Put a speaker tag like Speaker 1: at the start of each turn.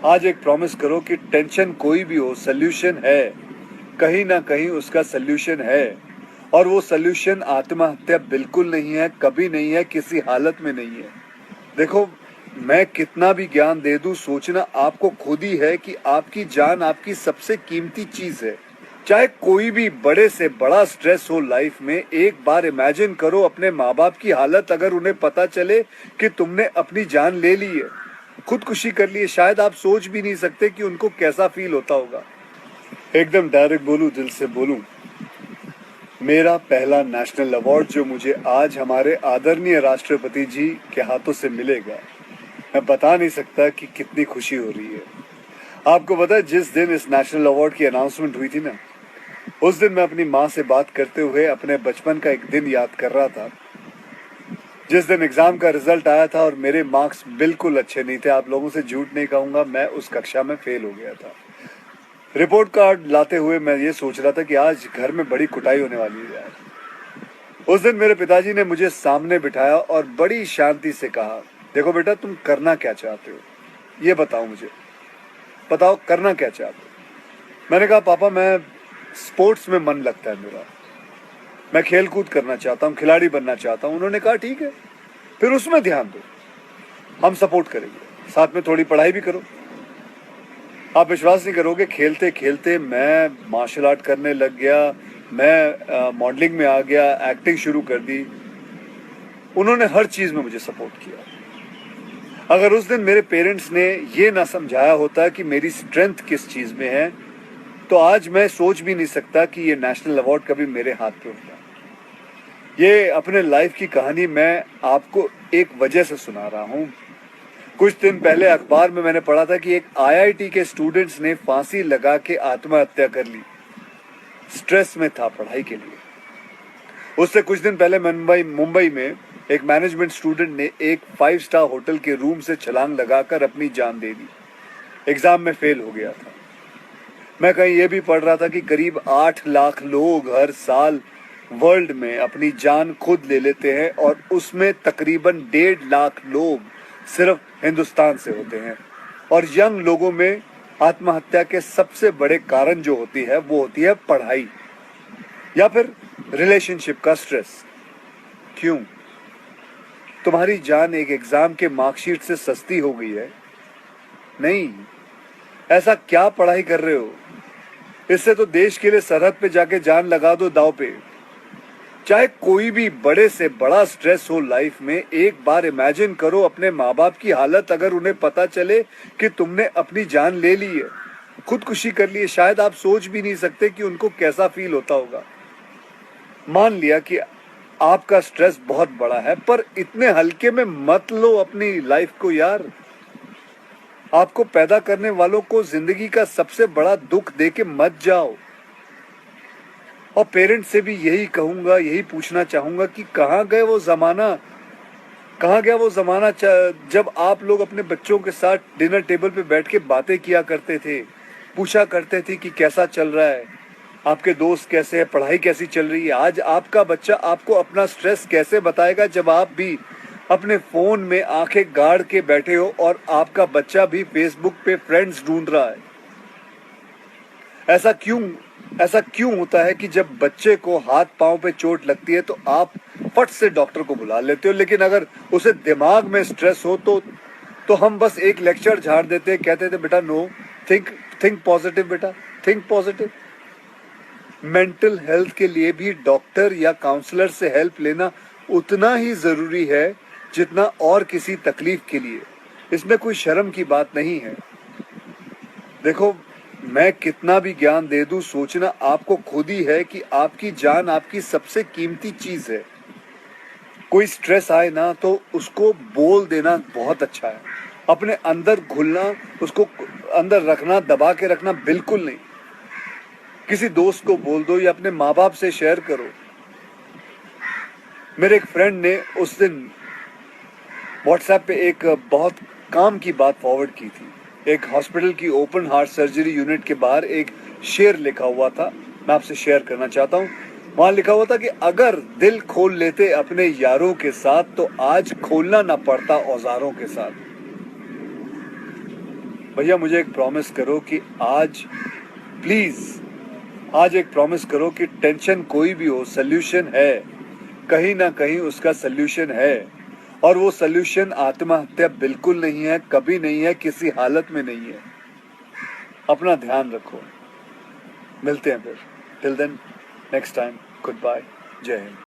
Speaker 1: आज एक प्रॉमिस करो कि टेंशन कोई भी हो, सोल्यूशन है, कहीं ना कहीं उसका सोल्यूशन है। और वो सोल्यूशन आत्महत्या बिल्कुल नहीं है, कभी नहीं है, किसी हालत में नहीं है। देखो, मैं कितना भी ज्ञान दे दूं, सोचना आपको खुद ही है कि आपकी जान आपकी सबसे कीमती चीज है। चाहे कोई भी बड़े से बड़ा स्ट्रेस हो लाइफ में, एक बार इमेजिन करो अपने माँ बाप की हालत अगर उन्हें पता चले कि तुमने अपनी जान ले ली है, खुदकुशी कर ली है। शायद आप सोच भी नहीं सकते कि उनको कैसा फील होता होगा। एकदम डायरेक्ट बोलूं, दिल से बोलूं, मेरा पहला नेशनल अवार्ड जो मुझे आज हमारे आदरणीय राष्ट्रपति जी के हाथों से मिलेगा, मैं बता नहीं सकता कि कितनी खुशी हो रही है। आपको पता है, जिस दिन इस नेशनल अवार्ड की अनाउंसमेंट हुई थी ना, उस दिन मैं अपनी माँ से बात करते हुए अपने बचपन का एक दिन याद कर रहा था, जिस दिन एग्जाम का रिजल्ट आया था और मेरे मार्क्स बिल्कुल अच्छे नहीं थे। आप लोगों से झूठ नहीं कहूंगा, मैं उस कक्षा में फेल हो गया था। रिपोर्ट कार्ड लाते हुए मैं ये सोच रहा था कि आज घर में बड़ी कुटाई होने वाली है यार। उस दिन मेरे पिताजी ने मुझे सामने बिठाया और बड़ी शांति से कहा, देखो बेटा, तुम करना क्या चाहते हो, ये बताओ मुझे, बताओ करना क्या चाहते हो। मैंने कहा, पापा, मैं स्पोर्ट्स में मन लगता है मेरा, मैं खेल कूद करना चाहता हूँ, खिलाड़ी बनना चाहता हूँ। उन्होंने कहा, ठीक है, फिर उसमें ध्यान दो, हम सपोर्ट करेंगे, साथ में थोड़ी पढ़ाई भी करो। आप विश्वास नहीं करोगे, खेलते खेलते मैं मार्शल आर्ट करने लग गया, मैं मॉडलिंग में आ गया, एक्टिंग शुरू कर दी। उन्होंने हर चीज में मुझे सपोर्ट किया। अगर उस दिन मेरे पेरेंट्स ने ये ना समझाया होता कि मेरी स्ट्रेंथ किस चीज में है, तो आज मैं सोच भी नहीं सकता कि ये नेशनल अवार्ड कभी मेरे हाथ पे होता। ये अपने लाइफ की कहानी मैं आपको एक वजह से सुना रहा हूँ। कुछ दिन पहले अखबार में मैंने पढ़ा था कि एक आईआईटी के स्टूडेंट्स ने फांसी लगा के आत्महत्या कर ली, स्ट्रेस में था पढ़ाई के लिए। उससे कुछ दिन पहले मुंबई में एक मैनेजमेंट स्टूडेंट ने एक 5 स्टार होटल के रूम से छलांग लगाकर अपनी जान दे दी, एग्जाम में फेल हो गया था। मैं कहीं ये भी पढ़ रहा था कि करीब 8 लाख लोग हर साल वर्ल्ड में अपनी जान खुद ले लेते हैं और उसमें तकरीबन 1.5 लाख लोग सिर्फ हिंदुस्तान से होते हैं। और यंग लोगों में आत्महत्या के सबसे बड़े कारण जो होती है वो होती है पढ़ाई या फिर रिलेशनशिप का स्ट्रेस। क्यों? तुम्हारी जान एक एग्जाम के मार्कशीट से सस्ती हो गई है? नहीं। ऐसा क्या पढ़ाई कर रहे हो? इससे तो देश के लिए सरहद पे जाके जान लगा दो दांव पे। चाहे कोई भी बड़े से बड़ा स्ट्रेस हो लाइफ में, एक बार इमेजिन करो अपने माँ बाप की हालत अगर उन्हें पता चले कि तुमने अपनी जान ले ली है, खुदकुशी कर ली है। शायद आप सोच भी नहीं सकते कि उनको कैसा फील होता होगा। मान लिया कि आपका स्ट्रेस बहुत बड़ा है, पर इतने हल्के में मत लो अपनी लाइफ को यार। आपको पैदा करने वालों को जिंदगी का सबसे बड़ा दुख देके मत जाओ। और पेरेंट्स से भी यही कहूंगा, यही पूछना चाहूंगा कि कहाँ गए वो जमाना, कहाँ गया वो जमाना जब आप लोग अपने बच्चों के साथ डिनर टेबल पे बैठ के बातें किया करते थे, पूछा करते थे कि कैसा चल रहा है, आपके दोस्त कैसे हैं, पढ़ाई कैसी चल रही है। आज आपका बच्चा आपको अपना स्ट्रेस कैसे बताएगा जब आप भी अपने फोन में आंखें गाड़ के बैठे हो और आपका बच्चा भी फेसबुक पे फ्रेंड्स ढूंढ रहा है। ऐसा क्यों होता है कि जब बच्चे को हाथ पांव पे चोट लगती है तो आप फट से डॉक्टर को बुला लेते हो, लेकिन अगर उसे दिमाग में स्ट्रेस हो तो हम बस एक लेक्चर झाड़ देते, कहते थे बेटा नो, थिंक पॉजिटिव बेटा, थिंक पॉजिटिव। मेंटल हेल्थ के लिए भी डॉक्टर या काउंसलर से हेल्प लेना उतना ही जरूरी है जितना और किसी तकलीफ के लिए। इसमें कोई शर्म की बात नहीं है। देखो, मैं कितना भी ज्ञान दे दूं, सोचना आपको खुद ही है कि आपकी जान आपकी सबसे कीमती चीज है। कोई स्ट्रेस आए ना तो उसको बोल देना बहुत अच्छा है। अपने अंदर घुलना, उसको अंदर रखना, दबा के रखना बिल्कुल नहीं। किसी दोस्त को बोल दो या अपने माँ बाप से शेयर करो। मेरे एक फ्रेंड ने उस दिन व्हाट्सएप पे एक बहुत काम की बात फॉरवर्ड की थी। एक हॉस्पिटल की ओपन हार्ट सर्जरी यूनिट के बाहर एक शेर लिखा हुआ था, मैं आपसे शेयर करना चाहता हूँ। वहां लिखा हुआ था कि अगर दिल खोल लेते अपने यारों के साथ तो आज खोलना ना पड़ता औजारों के साथ। भैया मुझे एक प्रॉमिस करो कि आज प्लीज आज एक प्रॉमिस करो कि टेंशन कोई भी हो, सल्यूशन है, कहीं ना कहीं उसका सल्यूशन है, और वो सल्यूशन आत्महत्या बिल्कुल नहीं है, कभी नहीं है, किसी हालत में नहीं है। अपना ध्यान रखो, मिलते हैं फिर। Till then, next time, good bye, जय हिंद।